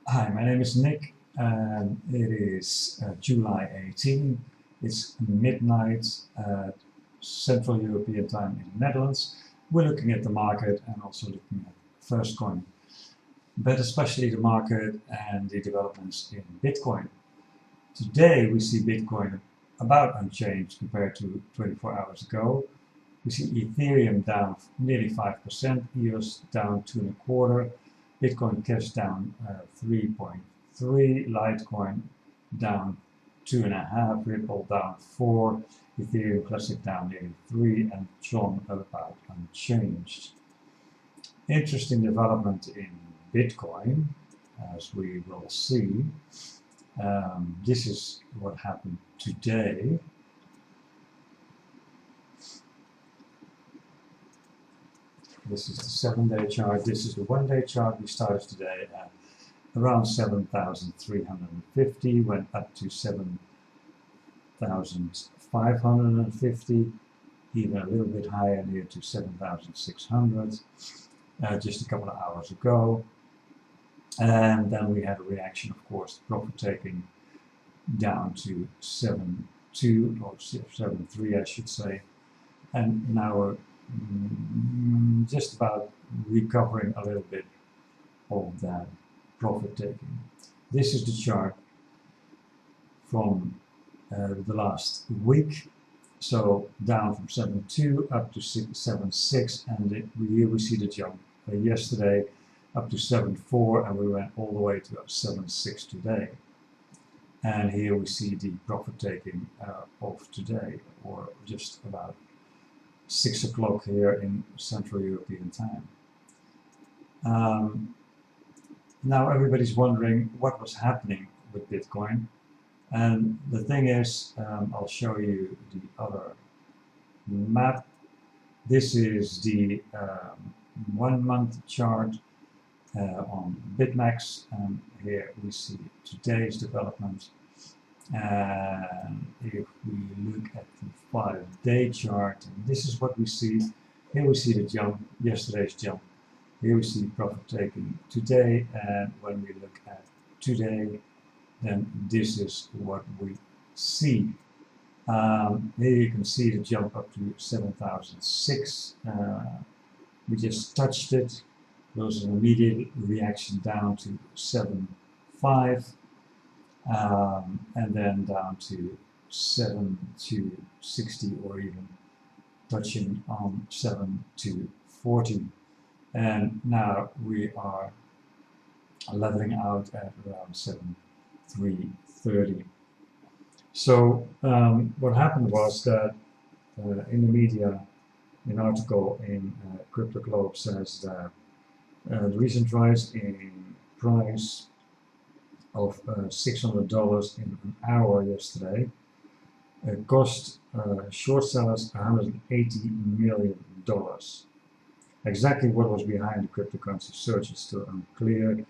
Hi, my name is Nick. It is July 18. It's midnight Central European time in the Netherlands. We're looking at the market and also looking at Firstcoin, but especially the market and the developments in Bitcoin. Today we see Bitcoin about unchanged compared to 24 hours ago. We see Ethereum down nearly 5%, EOS down 2.25%, Bitcoin Cash down 3.3%, Litecoin down 2.5%, Ripple down 4%, Ethereum Classic down nearly 3%, and Tron about unchanged. Interesting development in Bitcoin, as we will see. This is what happened today. This is the 7-day chart. This is the 1-day chart. We started today at around 7,350, went up to 7,550, even a little bit higher, near to 7,600, just a couple of hours ago. And then we had a reaction, of course, profit taking down to 7.2 or 7.3, I should say. And now we're just about recovering a little bit of that profit taking. This is the chart from the last week. So down from 7.2 up to 7.6, and here we see the jump yesterday up to 7.4, and we went all the way to 7.6 today. And here we see the profit taking of today, or just about 6 o'clock here in Central European time. Now everybody's wondering what was happening with Bitcoin, and the thing is, I'll show you the other map. This is the 1 month chart on BitMax, and here we see today's development. And if we look at the 5-day chart, and this is what we see. Here we see the jump, yesterday's jump. Here we see profit taking today, and when we look at today, then this is what we see. Here you can see the jump up to 7,006. We just touched it. There was an immediate reaction down to 7.5. And then down to 7 to 60, or even touching on 7 to 40. And now we are leveling out at around 7,330. So what happened was that in the media, an article in Crypto Globe says that the recent rise in price of $600 in an hour yesterday cost short sellers $180 million. Exactly what was behind the cryptocurrency surge is still unclear,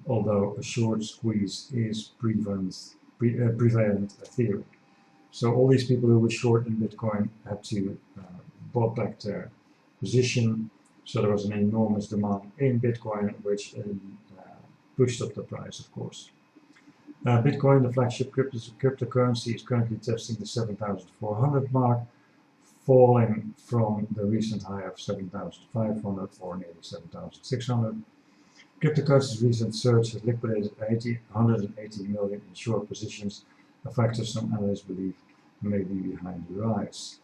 although a short squeeze is prevalent theory. So all these people who were short in Bitcoin had to bought back their position. So there was an enormous demand in Bitcoin, which pushed up the price, of course. Bitcoin, the flagship cryptocurrency, is currently testing the 7,400 mark, falling from the recent high of 7,500, or nearly 7,600. Cryptocurrency's recent surge has liquidated 180 million in short positions, a factor some analysts believe may be behind the rise.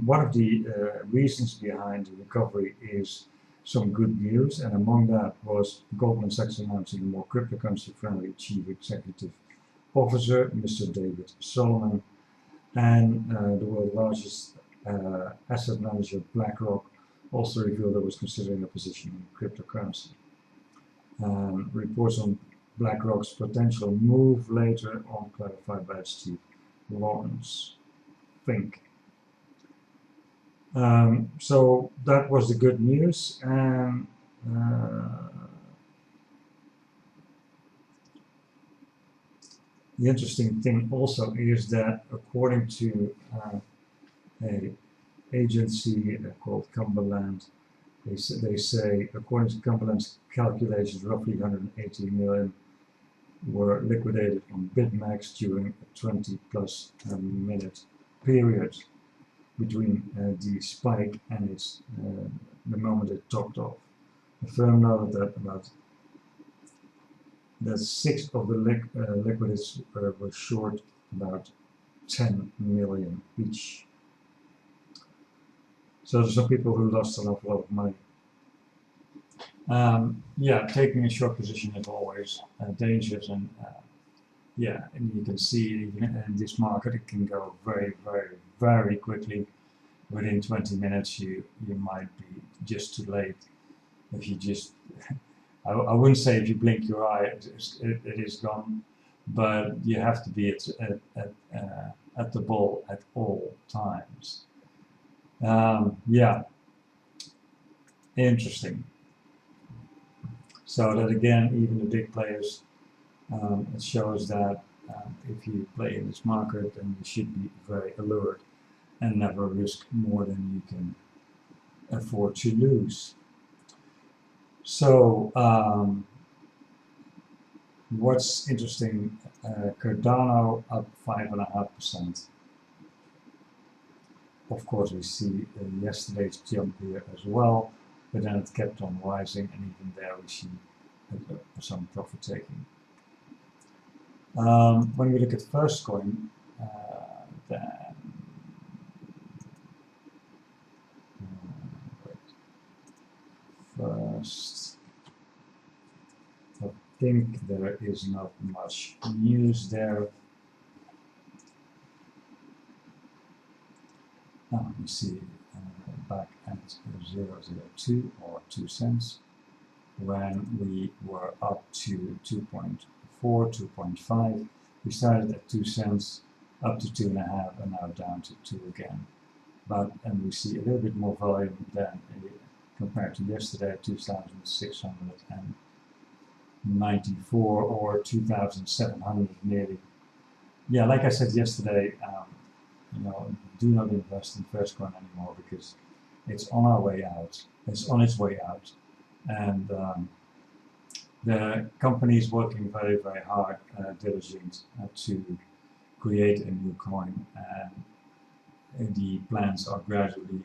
One of the reasons behind the recovery is some good news, and among that was Goldman Sachs announcing a more cryptocurrency-friendly chief executive officer, Mr. David Solomon, and the world's largest asset manager, BlackRock, also revealed it was considering a position in cryptocurrency. Reports on BlackRock's potential move later on clarified by its chief, Lawrence Fink. So that was the good news, and the interesting thing also is that according to a agency called Cumberland. They say, according to Cumberland's calculations, roughly 180 million were liquidated on BitMEX during a 20+ minute period between the spike and the moment it topped off. The firm noted that 6 of the liquidates were short about 10 million each. So there's some people who lost an awful lot of money. Yeah, taking a short position is always dangerous, and yeah, and you can see even in this market it can go very, very, very quickly. Within 20 minutes you might be just too late. If you just, I wouldn't say if you blink your eye it is gone, but you have to be at the ball at all times. Yeah, interesting. So that again, even the big players, it shows that if you play in this market, then you should be very alert and never risk more than you can afford to lose. So what's interesting, Cardano up 5.5%. Of course, we see yesterday's jump here as well, but then it kept on rising, and even there we see some profit taking. When we look at Firstcoin, then first, I think there is not much news there. You see back at 0.02 or 2 cents when we were up to 2.4, 2.5. We started at 2 cents up to 2.5 and now down to 2 again. And we see a little bit more volume than compared to yesterday, 2,694 or 2,700 nearly. Yeah, like I said yesterday, do not invest in Firstcoin anymore because it's on our way out. It's on its way out, and the company is working very, very hard, diligent to create a new coin, and the plans are gradually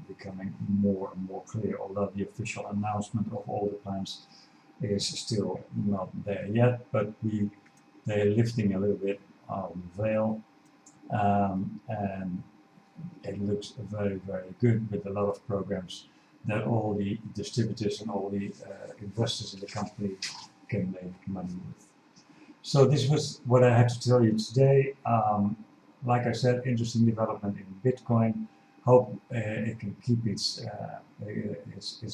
becoming more and more clear. Although the official announcement of all the plans is still not there yet, but they're lifting a little bit of the veil. And it looks very, very good with a lot of programs that all the distributors and all the investors in the company can make money with. So this was what I had to tell you today. Like I said, interesting development in Bitcoin. Hope it can keep its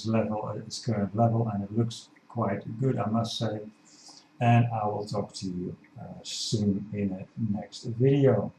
level, its current level, and it looks quite good, I must say. And I will talk to you soon in a next video.